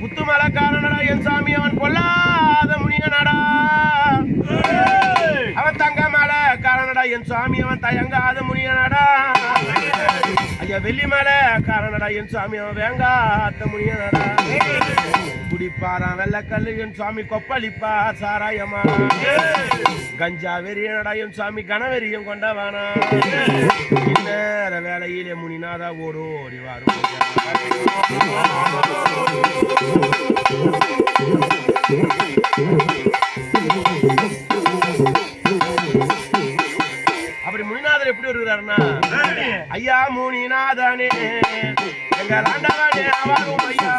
முத்துமலக்காரனடா என் சாமி, அவன் பொல்லாத முனியனடா. அவன் தங்க மலை காரணடா என் சாமி, அவன் தயங்காத முனியனடா. ஐயா வெள்ளி மலை காரணடா என் சாமி, அவன் வேங்காத்த முனியனடா. குடிப்பாரான் வெள்ளக்கல்லு என் சுவாமி, கொப்பளிப்பா சாராயமா. கஞ்சா வெறியனடா என் சுவாமி, கனவெறியும் கொண்டவானா. நேர வேலையிலே முனிநாதா ஓடோடி வாரும். அப்படி முனிநாதர் எப்படி வருகிறாருன்னா, ஐயா முனிநாதனே எங்கள் ஆண்டவனே அவரும் ஐயா.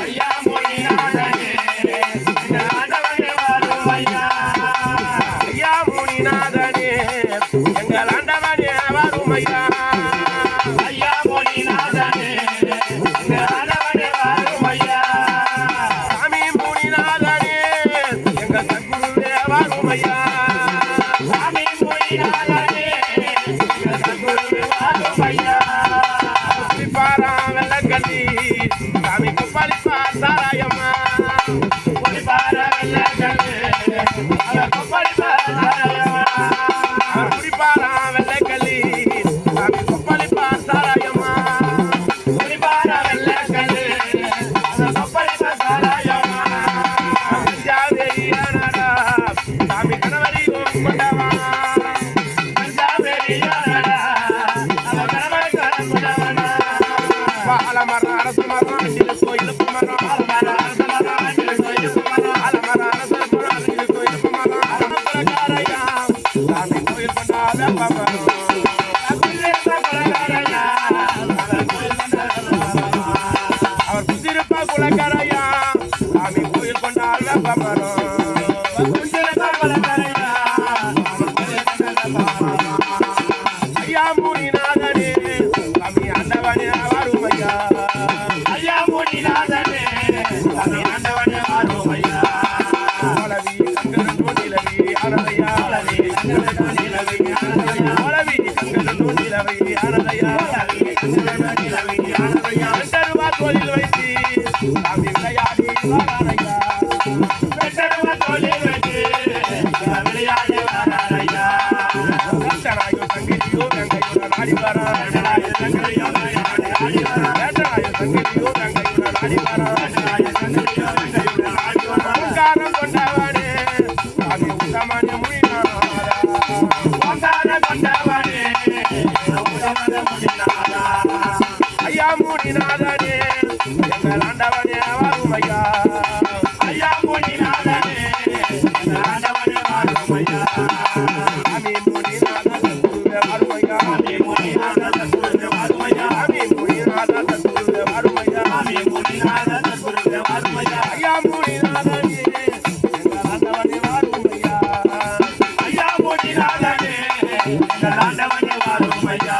ஐயா முனிநாதனே எங்கள் ஆண்டவனே வரும் ஐயா. ஐயா முனிநாதனே எங்கள் ஆண்டவனே வரும் ஐயா. ஐயா முனிநாதனே எங்கள் ஆண்டவனே வரும் ஐயா. சாமி முனிநாதனே எங்கள் சத்குருவே வரும் ஐயா. சாமி முனிநாதனே எங்கள் சத்குருவே வரும் ஐயா. வெள்ளக்கல்லி சாமி கொப்பளிப்பா சாராயம்மா. குடிப்பார வெள்ளக்கல்லி கொப்பளிப்பா சாராயம்மா. குடிப்பாரா வெள்ளக்கல்லி சாமி கொப்பளிப்பா சாராயம்மா. குடிப்பார வெள்ளக்கல்லி கொப்பளிப்பா சாராயம்மா. பஞ்சாவேரியானடா சாமி கணவரி கொண்டவா. பஞ்சாவேரியானடா அவன் கணவரி கொண்டவனா. அலமர அரசு மரம் அஞ்சில கோயிலுக்கு மரம். அலமர அரசு மரம் அஞ்சில கோயிலுக்கு மரம். அலமர அரசு மரம் அஞ்சில கோயிலுக்கு மரம். அலமரக்காரையா சாமி கோயில் கொண்டாத மரம். அவர் குதிருப்பா குலக்கரையா சாமி கோயில் கொண்டாத மரம். ஐயா முனிநாதனே சாமி ஆண்டவனே வரும் ஐயா. ஐயா முனிநாதனே சாமி ஆண்டவனே வரும் ஐயா. மலவி கங்கரோ நிலவி ஆனதையா. மலவி கங்கரோ நிலவி ஆனதையா. மலவி கங்கரோ நிலவி ஆனதையா. மலவி கங்கரோ நிலவி ஆனதையா. வெட்டருவா தோளில் வைத்து சாமி விளையாடி வராரையா. வெட்டருவா தோளில் வைத்து விளையாடி வராரையா. வேட்டராயோ தங்கியோ கங்கையோ நாடி வரா. வேட்டராயோ தங்கியோ நாடி வரா. ஓங்காரம் கொண்டவனே சாமி உத்தமனே முனிநாதா. ஓங்காரம் கொண்டவனே உத்தமனே முனிநாதா. ஐயா முனிநாதனே எங்கள் ஆண்டவனே வரும் ஐயா. ஐயா முனிநாதனே எங்கள் ஆண்டவனே வரும் ஐயா. சாமி முனிநாதா சத்குருவே வரும் ஐயா. சாமி முனிநாதா சத்குருவே வரும் ஐயா. சாமி முனிநாதா சத்குருவே வரும் ஐயா. சாமி முனிநாதா சத்குருவே வரும் ஐயா. ஐயா முனிநாதனே எங்கள் ஆண்டவனே வரும் ஐயா. ஐயா முனிநாதனே எங்கள் ஆண்டவனே வரும் ஐயா.